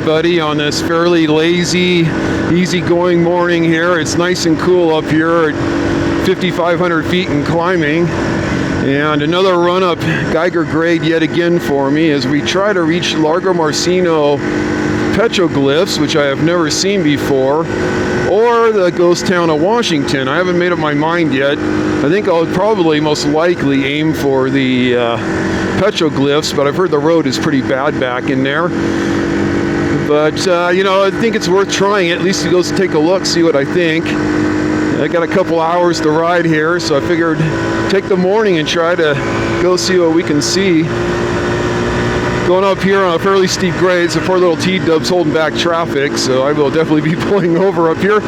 everybody on this fairly lazy, easygoing morning here. It's nice and cool up here at 5,500 feet and climbing. And another run up Geiger grade yet again for me as we try to reach Largomarsino Petroglyphs, which I have never seen before, or the ghost town of Washington. I haven't made up my mind yet. I think I'll probably most likely aim for the petroglyphs, but I've heard the road is pretty bad back in there. But, you know, I think it's worth trying. At least to go take a look, see what I think. I got a couple hours to ride here, so I figured take the morning and try to go see what we can see. Going up here on a fairly steep grade, so poor little T-dub's holding back traffic, so I will definitely be pulling over up here.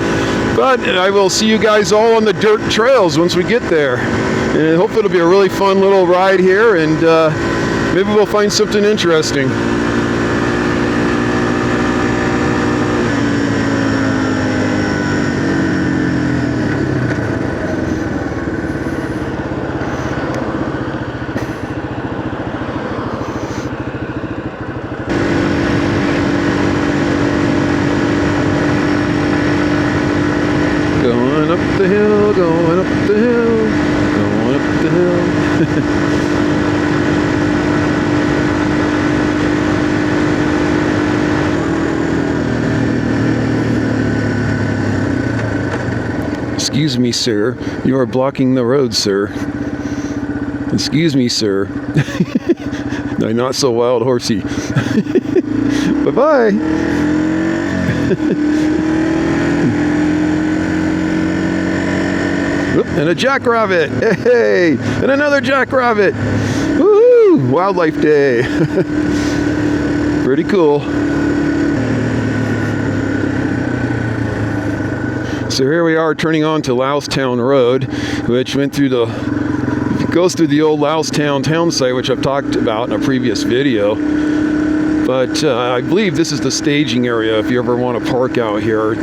But I will see you guys all on the dirt trails once we get there. And hopefully it'll be a really fun little ride here, and maybe we'll find something interesting. Going up the hill, going up the hill, going up the hill. Excuse me, sir. You are blocking the road, sir. Excuse me, sir. No, not so wild horsey. Bye-bye. And a jackrabbit, hey, and another jackrabbit. Woohoo! Wildlife Day. Pretty cool. So here we are turning on to Latown Road, which went through goes through the old Latown town site, which I've talked about in a previous video. But I believe this is the staging area if you ever want to park out here.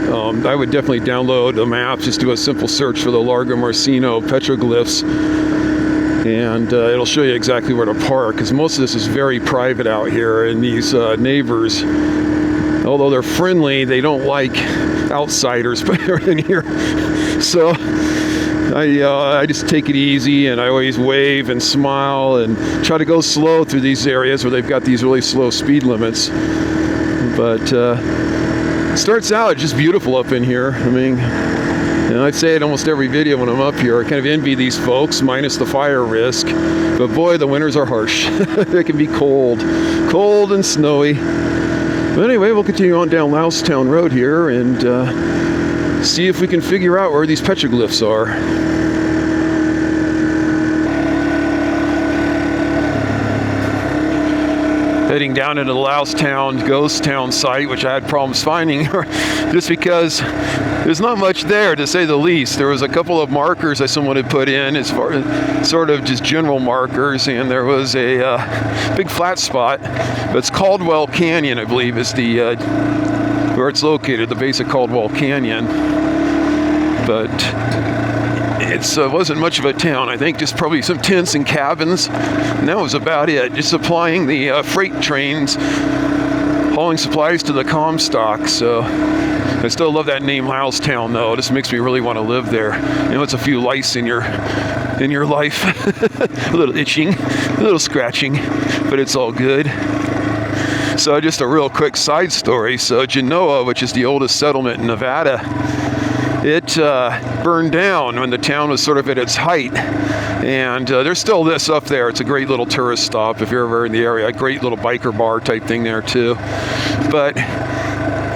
I would definitely download the map, just do a simple search for the Largo Marcino Petroglyphs, and it'll show you exactly where to park, because most of this is very private out here, and these neighbors, although they're friendly, they don't like outsiders in here. So I just take it easy, and I always wave and smile and try to go slow through these areas where they've got these really slow speed limits. But it starts out just beautiful up in here. I mean, and I say it almost every video when I'm up here. I kind of envy these folks, minus the fire risk. But boy, the winters are harsh. They can be cold and snowy. But anyway, we'll continue on down Latown Road here and see if we can figure out where these petroglyphs are. Heading down into the Latown ghost town site, which I had problems finding just because there's not much there, to say the least. There was a couple of markers that someone had put in as far as sort of just general markers, and there was a big flat spot. It's Caldwell Canyon, I believe, is the where it's located, the base of Caldwell Canyon. But it wasn't much of a town. I think just probably some tents and cabins, and that was about it. Just supplying the freight trains, hauling supplies to the Comstock. So I still love that name, Latown, though. It just makes me really want to live there. You know, it's a few lice in your life, a little itching, a little scratching, but it's all good. So just a real quick side story. So Genoa, which is the oldest settlement in Nevada, it burned down when the town was sort of at its height. And there's still this up there. It's a great little tourist stop if you're ever in the area. A great little biker bar type thing there too. But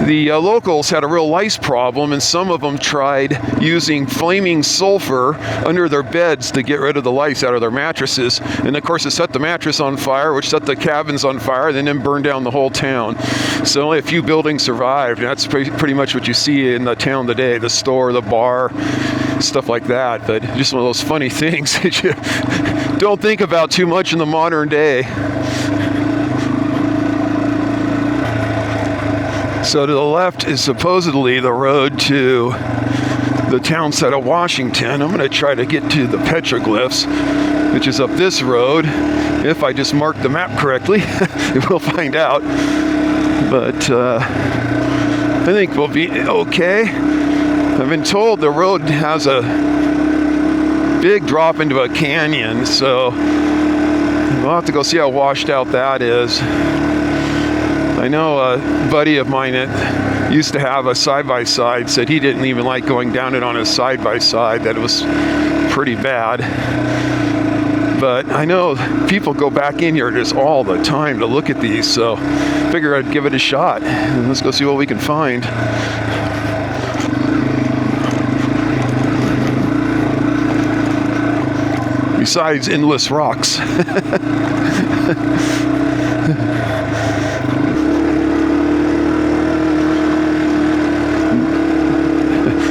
the locals had a real lice problem, and some of them tried using flaming sulfur under their beds to get rid of the lice out of their mattresses. And of course it set the mattress on fire, which set the cabins on fire, and then burned down the whole town. So only a few buildings survived. And that's pretty much what you see in the town today, the store, the bar, stuff like that. But just one of those funny things that you don't think about too much in the modern day. So to the left is supposedly the road to the town site of Washington. I'm going to try to get to the petroglyphs, which is up this road. If I just mark the map correctly, we'll find out. But I think we'll be okay. I've been told the road has a big drop into a canyon, so we'll have to go see how washed out that is. I know a buddy of mine that used to have a side-by-side said he didn't even like going down it on his side-by-side, that it was pretty bad. But I know people go back in here just all the time to look at these, so figure I'd give it a shot. And let's go see what we can find. Besides endless rocks.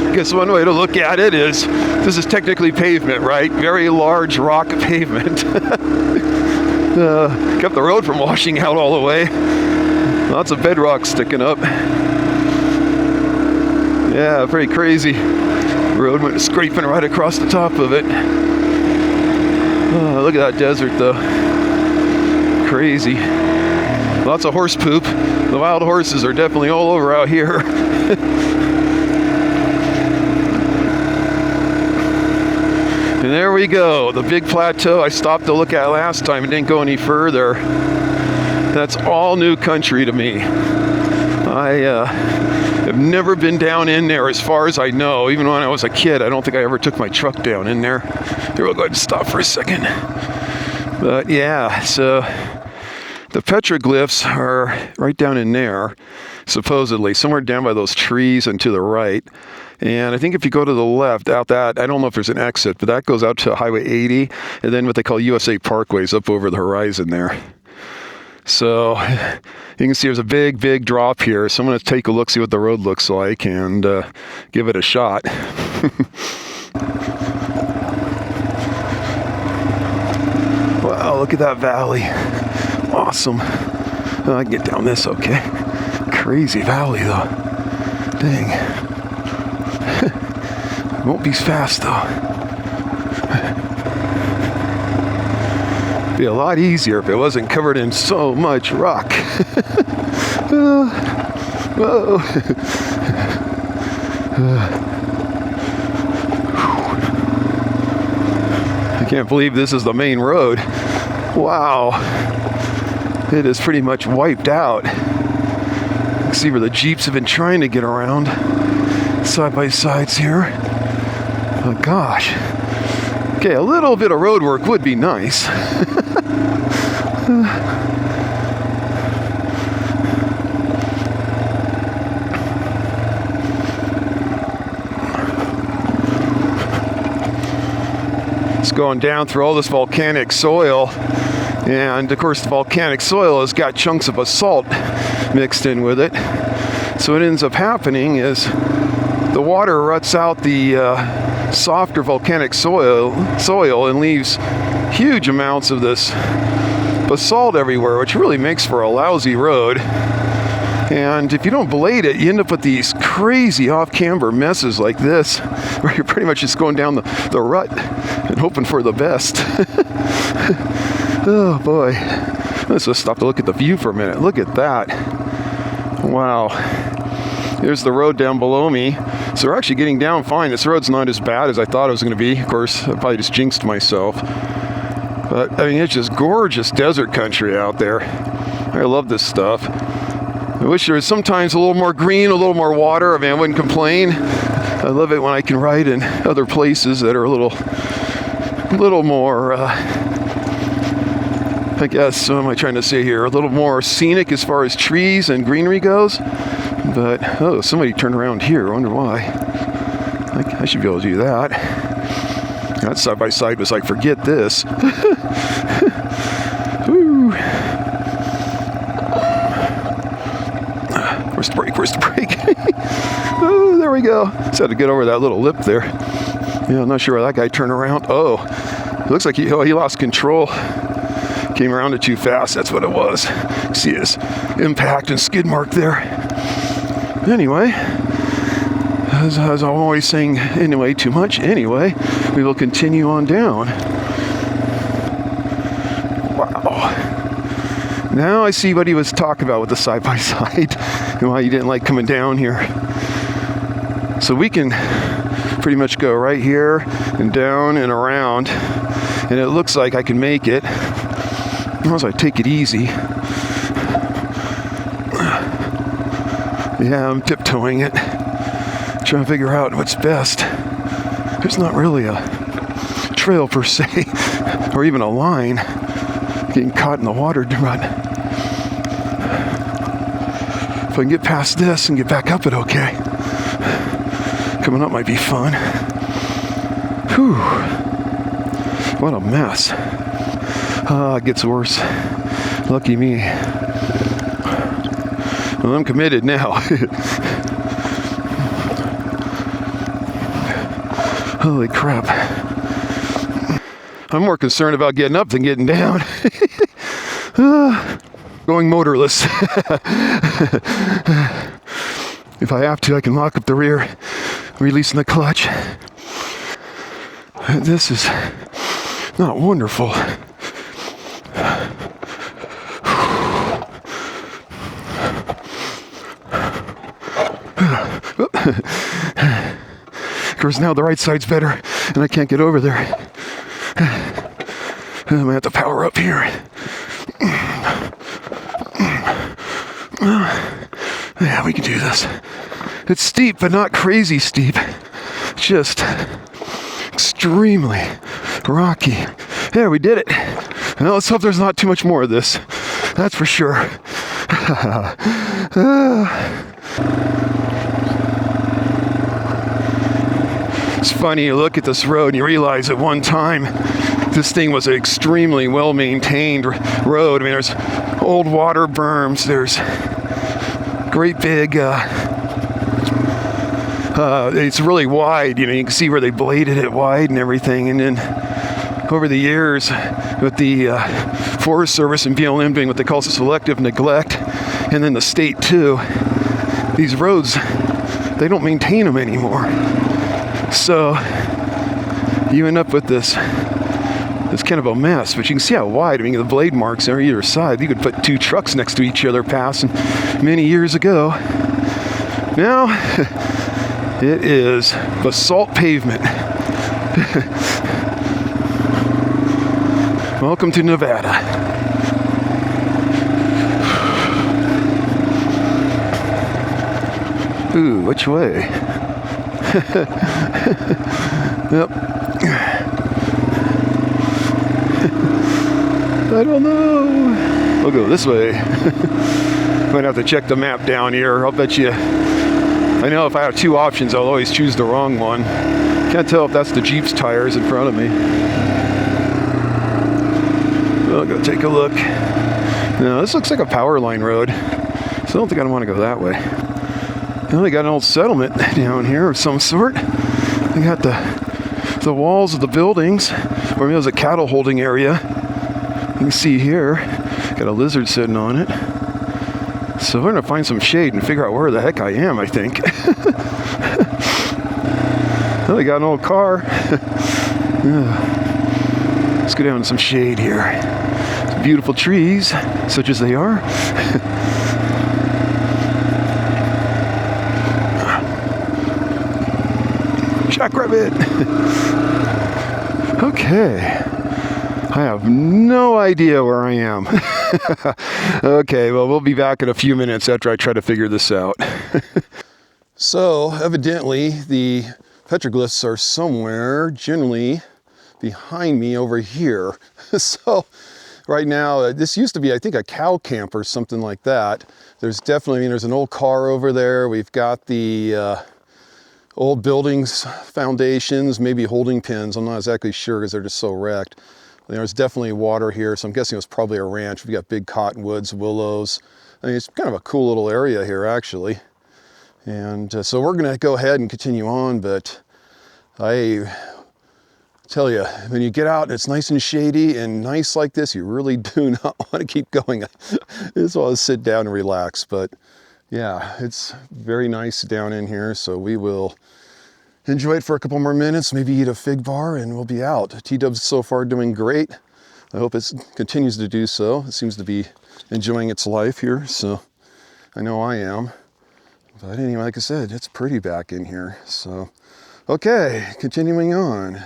I guess one way to look at it is, this is technically pavement, right? Very large rock pavement. Kept the road from washing out all the way. Lots of bedrock sticking up. Yeah, pretty crazy. The road went scraping right across the top of it. Oh, look at that desert though. Crazy. Lots of horse poop. The wild horses are definitely all over out here. And there we go, the big plateau I stopped to look at last time and didn't go any further. That's all new country to me. I have never been down in there as far as I know. Even when I was a kid, I don't think I ever took my truck down in there. Here, we'll go ahead and stop for a second. But yeah, so the petroglyphs are right down in there, supposedly, somewhere down by those trees and to the right. And I think if you go to the left, out that, I don't know if there's an exit, but that goes out to Highway 80, and then what they call USA Parkways up over the horizon there. So you can see there's a big, big drop here. So I'm going to take a look, see what the road looks like, and give it a shot. Wow, look at that valley. Awesome. Oh, I can get down this okay. Crazy valley though. Dang. Won't be fast though. Be a lot easier if it wasn't covered in so much rock. Whoa. I can't believe this is the main road. Wow. It is pretty much wiped out. You can see where the Jeeps have been trying to get around. Side by sides here. Oh gosh. Okay, a little bit of road work would be nice. It's going down through all this volcanic soil. And of course the volcanic soil has got chunks of basalt mixed in with it. So what ends up happening is the water ruts out the softer volcanic soil and leaves huge amounts of this basalt everywhere, which really makes for a lousy road. And if you don't blade it, you end up with these crazy off-camber messes like this, where you're pretty much just going down the rut and hoping for the best. Oh boy. Let's just stop to look at the view for a minute. Look at that. Wow. Here's the road down below me. So we're actually getting down fine. This road's not as bad as I thought it was going to be. Of course, I probably just jinxed myself. But, I mean, it's just gorgeous desert country out there. I love this stuff. I wish there was sometimes a little more green, a little more water. I mean, I wouldn't complain. I love it when I can ride in other places that are a little more, I guess, what am I trying to say here? A little more scenic as far as trees and greenery goes. But, oh, somebody turned around here. I wonder why. I should be able to do that. That side by side was like, forget this. Woo. Where's the brake? Where's the brake? Oh, there we go. Just had to get over that little lip there. Yeah, I'm not sure why that guy turned around. Oh, it looks like he lost control. Came around it too fast. That's what it was. See his impact and skid mark there. Anyway, as I'm always saying, anyway, too much. Anyway, we will continue on down. Wow. Now I see what he was talking about with the side-by-side and why he didn't like coming down here. So we can pretty much go right here and down and around, and it looks like I can make it as long as I take it easy. Yeah, I'm tiptoeing it, trying to figure out what's best. There's not really a trail per se, or even a line. Getting caught in the water rut. If I can get past this and get back up it okay. Coming up might be fun. Whew. What a mess. It gets worse. Lucky me. Well, I'm committed now. Holy crap. I'm more concerned about getting up than getting down. Going motorless. If I have to, I can lock up the rear, releasing the clutch. This is not wonderful. Of course, now the right side's better, and I can't get over there. I'm gonna have to power up here. Yeah, we can do this. It's steep, but not crazy steep. Just extremely rocky. There, we did it. Well, let's hope there's not too much more of this. That's for sure. It's funny, you look at this road and you realize at one time this thing was an extremely well-maintained road. I mean, there's old water berms, there's great big, it's really wide, you know, you can see where they bladed it wide and everything. And then over the years, with the Forest Service and BLM doing what they call selective neglect, and then the state too, these roads, they don't maintain them anymore. So you end up with this kind of a mess, but you can see how wide. I mean, the blade marks on either side. You could put two trucks next to each other passing many years ago. Now it is basalt pavement. Welcome to Nevada. Ooh, which way? Yep. I don't know. We'll go this way. Might have to check the map down here. I'll bet you. I know if I have two options, I'll always choose the wrong one. Can't tell if that's the Jeep's tires in front of me. I'll go take a look. No, this looks like a power line road, so I don't think I want to go that way. Well, they got an old settlement down here of some sort. They got the walls of the buildings, or maybe it was a cattle holding area. You can see here, got a lizard sitting on it. So we're gonna find some shade and figure out where the heck I am, I think. Well, they got an old car. Let's go down to some shade here. Some beautiful trees, such as they are. Jackrabbit. Okay. I have no idea where I am. Okay, well, we'll be back in a few minutes after I try to figure this out. So, evidently, the petroglyphs are somewhere, generally, behind me over here. So, right now, this used to be, I think, a cow camp or something like that. There's definitely, I mean, there's an old car over there. We've got the old buildings, foundations, maybe holding pins. I'm not exactly sure because they're just so wrecked. There's definitely water here, so I'm guessing it was probably a ranch. We've got big cottonwoods, willows. I mean, it's kind of a cool little area here, actually. And so we're going to go ahead and continue on, but I tell you, when you get out and it's nice and shady and nice like this, you really do not want to keep going. I just want to sit down and relax, but yeah, it's very nice down in here, so we will enjoy it for a couple more minutes, maybe eat a fig bar, and we'll be out. TW's so far doing great. I hope it continues to do so. It seems to be enjoying its life here, so I know I am. But anyway, like I said, it's pretty back in here. So, okay, continuing on.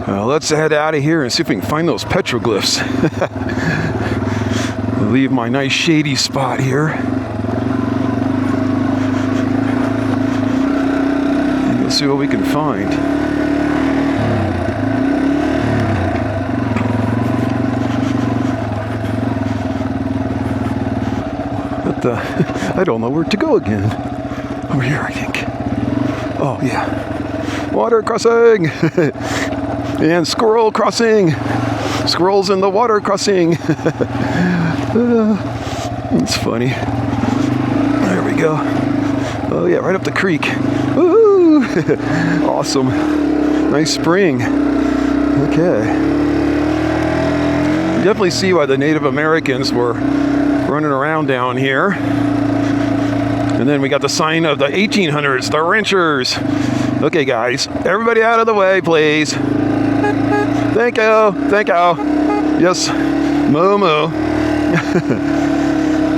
Let's head out of here and see if we can find those petroglyphs. Leave my nice shady spot here. And we'll see what we can find. I don't know where to go again. Over here, I think. Oh, yeah. Water crossing! And squirrel crossing! Squirrels in the water crossing! It's funny. There we go. Oh, yeah, right up the creek. Woo! Awesome. Nice spring. Okay. You definitely see why the Native Americans were running around down here. And then we got the sign of the 1800s, the ranchers. Okay, guys, everybody out of the way, please. Thank you, thank you. Yes, moo moo.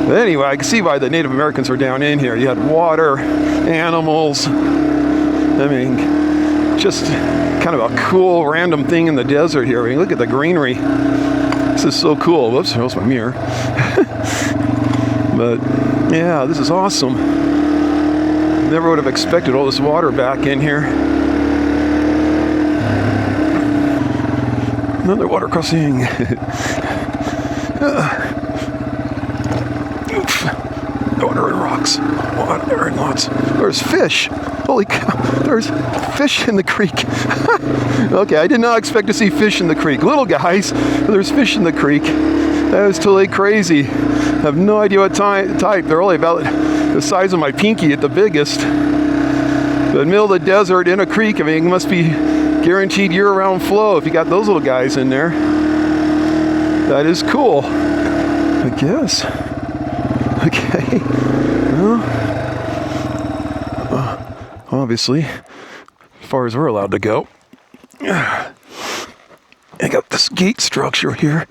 But anyway, I can see why the Native Americans were down in here. You had water, animals. I mean, just kind of a cool random thing in the desert here. I mean, look at the greenery. This is so cool. Whoops, that was my mirror. But yeah, this is awesome. Never would have expected all this water back in here. Another water crossing. Water and rocks. Water and lots. There's fish. Holy cow. There's fish in the creek. Okay, I did not expect to see fish in the creek. Little guys, there's fish in the creek. That is totally crazy. I have no idea what type. They're only about the size of my pinky at the biggest. But middle of the desert in a creek, I mean, it must be guaranteed year-round flow if you got those little guys in there. That is cool, I guess. Okay. Well, obviously, as far as we're allowed to go. I got this gate structure here.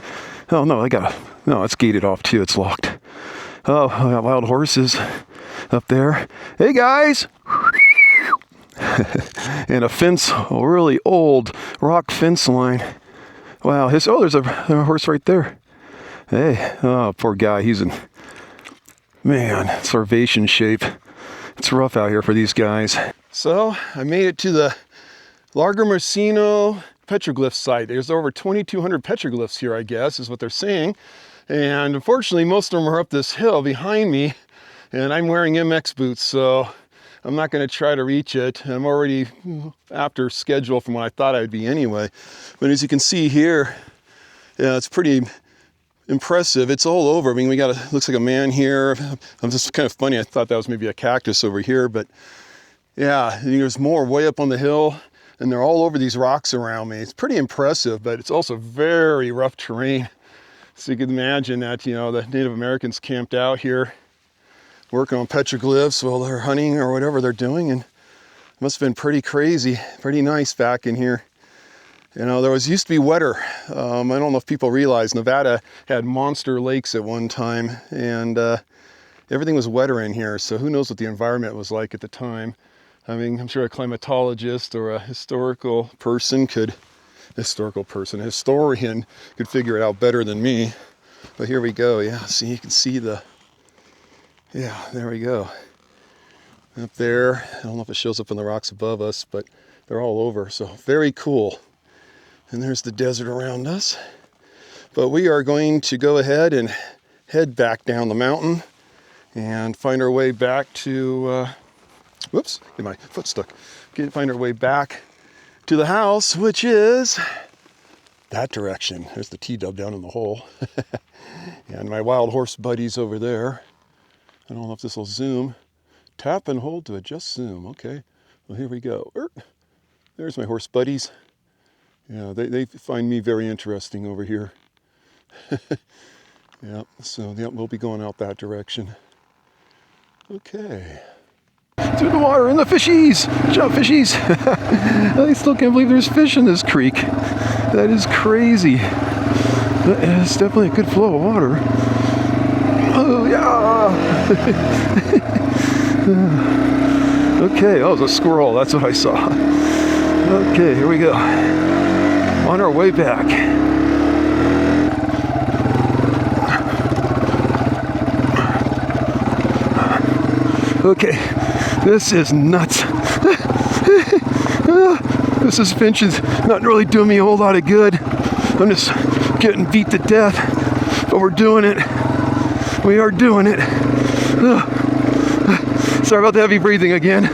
Oh, no, no, it's gated off too. It's locked. Oh, I got wild horses up there. Hey, guys! And a fence, a really old rock fence line. Wow, there's a horse right there. Hey, oh, poor guy. He's in, man, starvation shape. It's rough out here for these guys. So, I made it to the Largo Marcino Petroglyph site. There's over 2,200 petroglyphs here, I guess, is what they're saying. And unfortunately, most of them are up this hill behind me. And I'm wearing MX boots, so I'm not going to try to reach it. I'm already after schedule from what I thought I'd be anyway. But as you can see here, yeah, it's pretty impressive. It's all over. I mean, looks like a man here. I'm just kind of funny. I thought that was maybe a cactus over here, but yeah, there's more way up on the hill, and they're all over these rocks around me. It's pretty impressive, but it's also very rough terrain. So you can imagine that, you know, the Native Americans camped out here working on petroglyphs while they're hunting or whatever they're doing, and it must have been pretty crazy, pretty nice back in here. You know, used to be wetter. I don't know if people realize Nevada had monster lakes at one time, and everything was wetter in here, so who knows what the environment was like at the time. I mean, I'm sure a climatologist or a historian could figure it out better than me. But here we go. Yeah, see, you can see yeah, there we go. Up there, I don't know if it shows up in the rocks above us, but they're all over, so very cool. And there's the desert around us. But we are going to go ahead and head back down the mountain and find our way back to, whoops, get my foot stuck. Find our way back to the house, which is that direction. There's the T-dub down in the hole. And my wild horse buddies over there. I don't know if this will zoom. Tap and hold to adjust zoom. Okay, well, here we go. There's my horse buddies. Yeah, they find me very interesting over here. Yeah, so yeah, we'll be going out that direction. Okay. Through the water and the fishies! Jump fishies! I still can't believe there's fish in this creek. That is crazy. It's definitely a good flow of water. Oh, yeah. Okay, oh, it was a squirrel. That's what I saw. Okay, here we go. On our way back. Okay, this is nuts. This suspension's not really doing me a whole lot of good. I'm just getting beat to death, but we're doing it. We are doing it. Sorry about the heavy breathing again.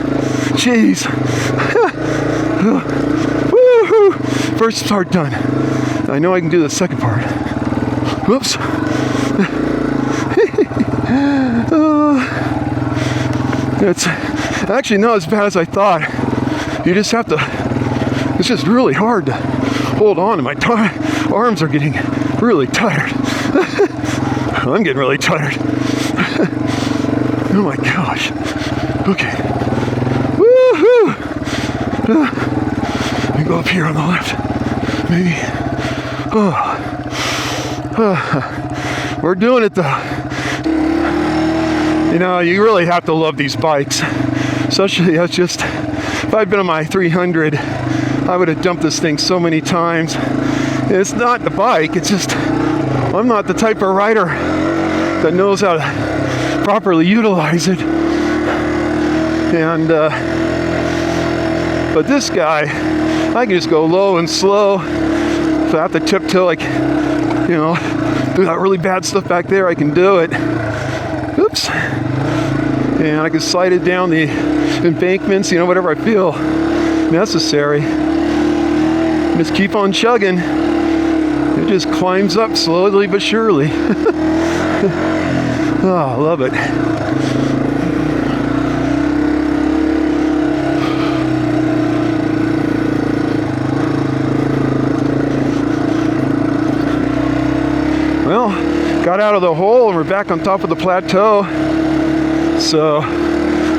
Jeez. Woo-hoo. First part done. I know I can do the second part. Whoops. It's actually not as bad as I thought. You just have to, it's just really hard to hold on, and my arms are getting really tired. I'm getting really tired. Oh my gosh. Okay. Woohoo! Let me go up here on the left. Maybe. We're doing it though. You know, you really have to love these bikes. Especially, if I'd been on my 300, I would have dumped this thing so many times. It's not the bike, it's just, I'm not the type of rider that knows how to properly utilize it. And, but this guy, I can just go low and slow. If I have to tiptoe, like, you know, do that really bad stuff back there, I can do it. Oops. And I can slide it down the embankments, you know, whatever I feel necessary. Just keep on chugging. It just climbs up slowly but surely. Oh, I love it. Well, got out of the hole and we're back on top of the plateau. So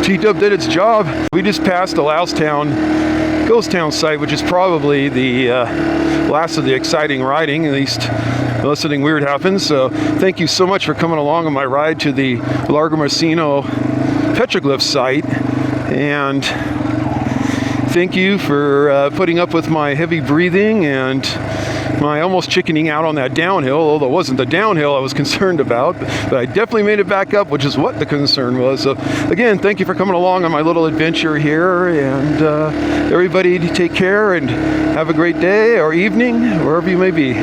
TW did its job. We just passed the Ghost Town site, which is probably the last of the exciting riding, at least unless something weird happens. So thank you so much for coming along on my ride to the Largo Marcino Petroglyph site, and thank you for putting up with my heavy breathing and my almost chickening out on that downhill, although it wasn't the downhill I was concerned about, but I definitely made it back up, which is what the concern was. So again, thank you for coming along on my little adventure here, and everybody take care and have a great day or evening, wherever you may be.